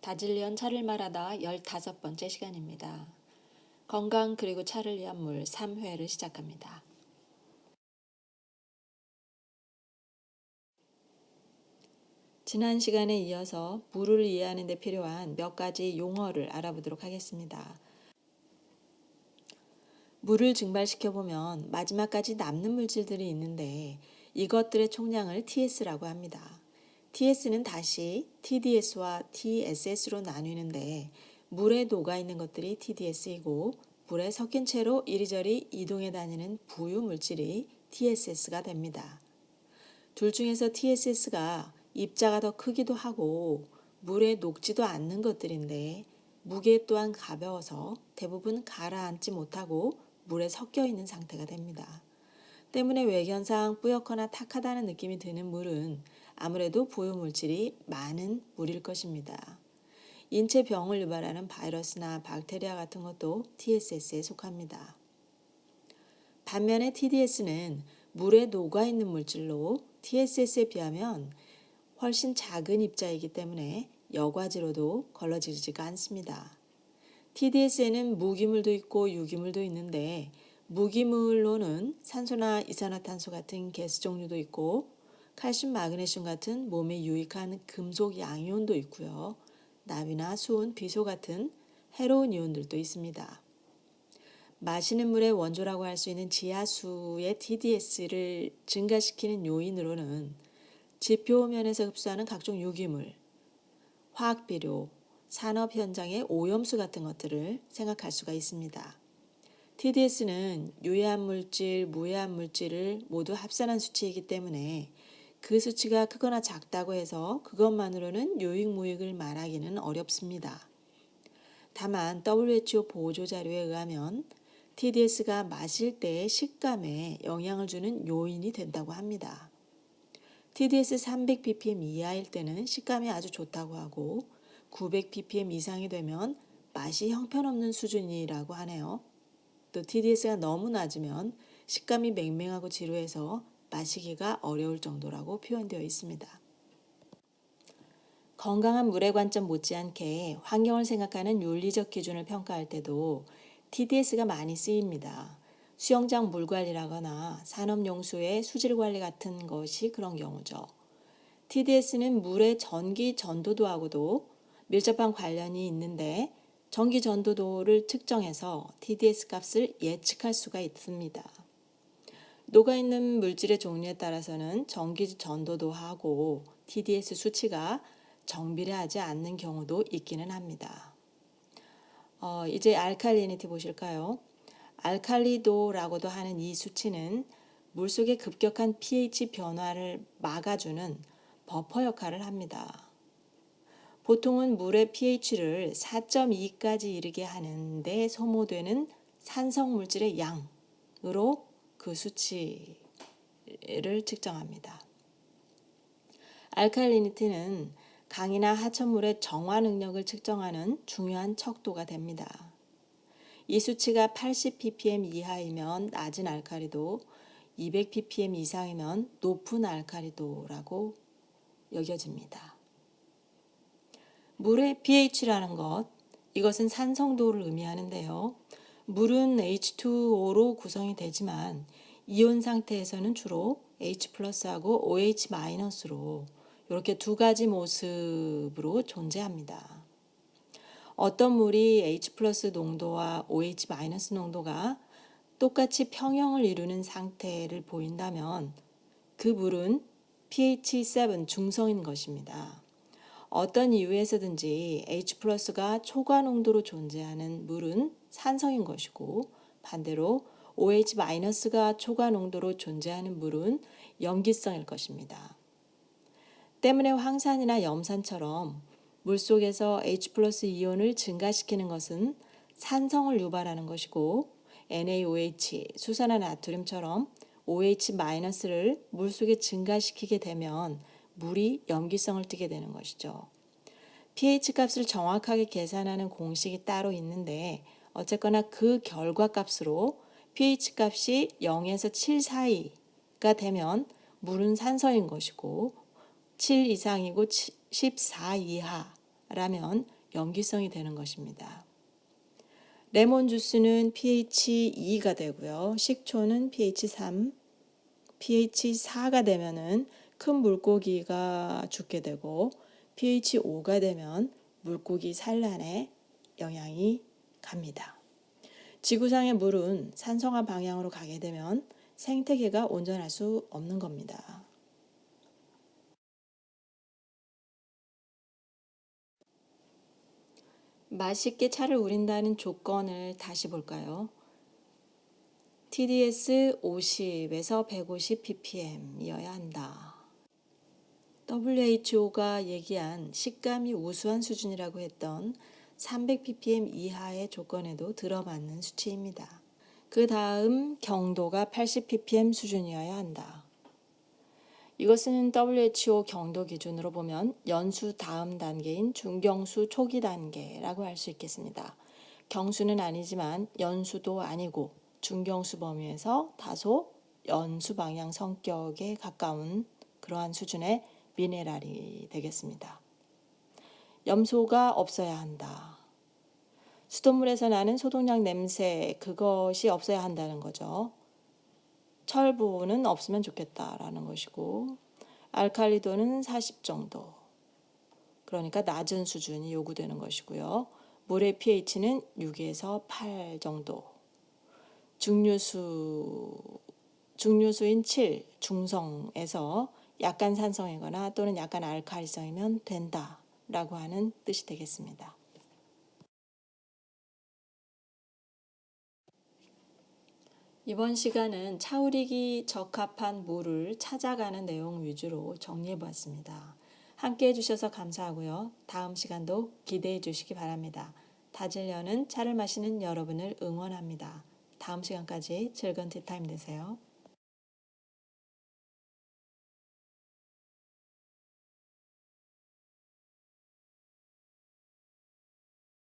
다질리언 차를 말하다 15번째 시간입니다. 건강 그리고 차를 위한 물 3회를 시작합니다. 지난 시간에 이어서 물을 이해하는 데 필요한 몇 가지 용어를 알아보도록 하겠습니다. 물을 증발시켜보면 마지막까지 남는 물질들이 있는데 이것들의 총량을 TS라고 합니다. TS는 다시 TDS와 TSS로 나뉘는데 물에 녹아있는 것들이 TDS이고 물에 섞인 채로 이리저리 이동해 다니는 부유 물질이 TSS가 됩니다. 둘 중에서 TSS가 입자가 더 크기도 하고 물에 녹지도 않는 것들인데 무게 또한 가벼워서 대부분 가라앉지 못하고 물에 섞여 있는 상태가 됩니다. 때문에 외견상 뿌옇거나 탁하다는 느낌이 드는 물은 아무래도 부유물질이 많은 물일 것입니다. 인체 병을 유발하는 바이러스나 박테리아 같은 것도 TSS에 속합니다. 반면에 TDS는 물에 녹아있는 물질로 TSS에 비하면 훨씬 작은 입자이기 때문에 여과지로도 걸러지지가 않습니다. TDS에는 무기물도 있고 유기물도 있는데 무기물로는 산소나 이산화탄소 같은 가스 종류도 있고 칼슘, 마그네슘 같은 몸에 유익한 금속 양이온도 있고요. 납이나 수은, 비소 같은 해로운 이온들도 있습니다. 마시는 물의 원조라고 할 수 있는 지하수의 TDS를 증가시키는 요인으로는 지표면에서 흡수하는 각종 유기물, 화학비료, 산업 현장의 오염수 같은 것들을 생각할 수가 있습니다. TDS는 유해한 물질, 무해한 물질을 모두 합산한 수치이기 때문에 그 수치가 크거나 작다고 해서 그것만으로는 유익, 무익을 말하기는 어렵습니다. 다만 WHO 보조 자료에 의하면 TDS가 마실 때의 식감에 영향을 주는 요인이 된다고 합니다. TDS 300ppm 이하일 때는 식감이 아주 좋다고 하고 900ppm 이상이 되면 맛이 형편없는 수준이라고 하네요. 또 TDS가 너무 낮으면 식감이 맹맹하고 지루해서 마시기가 어려울 정도라고 표현되어 있습니다. 건강한 물의 관점 못지않게 환경을 생각하는 윤리적 기준을 평가할 때도 TDS가 많이 쓰입니다. 수영장 물 관리라거나 산업용수의 수질 관리 같은 것이 그런 경우죠. TDS는 물의 전기 전도도하고도 밀접한 관련이 있는데 전기 전도도를 측정해서 TDS 값을 예측할 수가 있습니다. 녹아있는 물질의 종류에 따라서는 전기 전도도하고 TDS 수치가 정비례하지 않는 경우도 있기는 합니다. 이제 알칼리니티 보실까요? 알칼리도라고도 하는 이 수치는 물속의 급격한 pH 변화를 막아주는 버퍼 역할을 합니다. 보통은 물의 pH를 4.2까지 이르게 하는데 소모되는 산성 물질의 양으로 그 수치를 측정합니다. 알칼리니티는 강이나 하천물의 정화 능력을 측정하는 중요한 척도가 됩니다. 이 수치가 80ppm 이하이면 낮은 알칼리도, 200ppm 이상이면 높은 알칼리도라고 여겨집니다. 물의 pH라는 것, 이것은 산성도를 의미하는데요. 물은 H2O로 구성이 되지만 이온 상태에서는 주로 H+하고 OH-로 이렇게 두 가지 모습으로 존재합니다. 어떤 물이 H+ 농도와 OH- 농도가 똑같이 평형을 이루는 상태를 보인다면 그 물은 pH 7 중성인 것입니다. 어떤 이유에서든지 H+가 초과 농도로 존재하는 물은 산성인 것이고 반대로 OH-가 초과 농도로 존재하는 물은 염기성일 것입니다. 때문에 황산이나 염산처럼 물속에서 H+ 이온을 증가시키는 것은 산성을 유발하는 것이고 NaOH, 수산화 나트륨처럼 OH-를 물속에 증가시키게 되면 물이 염기성을 띠게 되는 것이죠. pH 값을 정확하게 계산하는 공식이 따로 있는데 어쨌거나 그 결과값으로 pH 값이 0에서 7 사이가 되면 물은 산성인 것이고 7 이상이고 14 이하가 라면 염기성이 되는 것입니다. 레몬 주스는 pH 2가 되고요. 식초는 pH 3, pH 4가 되면은 큰 물고기가 죽게 되고 pH 5가 되면 물고기 산란에 영향이 갑니다. 지구상의 물은 산성화 방향으로 가게 되면 생태계가 온전할 수 없는 겁니다. 맛있게 차를 우린다는 조건을 다시 볼까요? TDS 50에서 150 ppm이어야 한다. WHO가 얘기한 식감이 우수한 수준이라고 했던 300 ppm 이하의 조건에도 들어맞는 수치입니다. 그 다음 경도가 80 ppm 수준이어야 한다. 이것은 WHO 경도 기준으로 보면 연수 다음 단계인 중경수 초기 단계라고 할 수 있겠습니다. 경수는 아니지만 연수도 아니고 중경수 범위에서 다소 연수 방향 성격에 가까운 그러한 수준의 미네랄이 되겠습니다. 염소가 없어야 한다. 수돗물에서 나는 소독약 냄새, 그것이 없어야 한다는 거죠. 철분은 없으면 좋겠다라는 것이고, 알칼리도는 40 정도. 그러니까 낮은 수준이 요구되는 것이고요. 물의 pH는 6에서 8 정도. 중류수인 7, 중성에서 약간 산성이거나 또는 약간 알칼리성이면 된다라고 하는 뜻이 되겠습니다. 이번 시간은 차 우리기 적합한 물을 찾아가는 내용 위주로 정리해 보았습니다. 함께 해주셔서 감사하고요. 다음 시간도 기대해 주시기 바랍니다. 다질려는 차를 마시는 여러분을 응원합니다. 다음 시간까지 즐거운 티타임 되세요.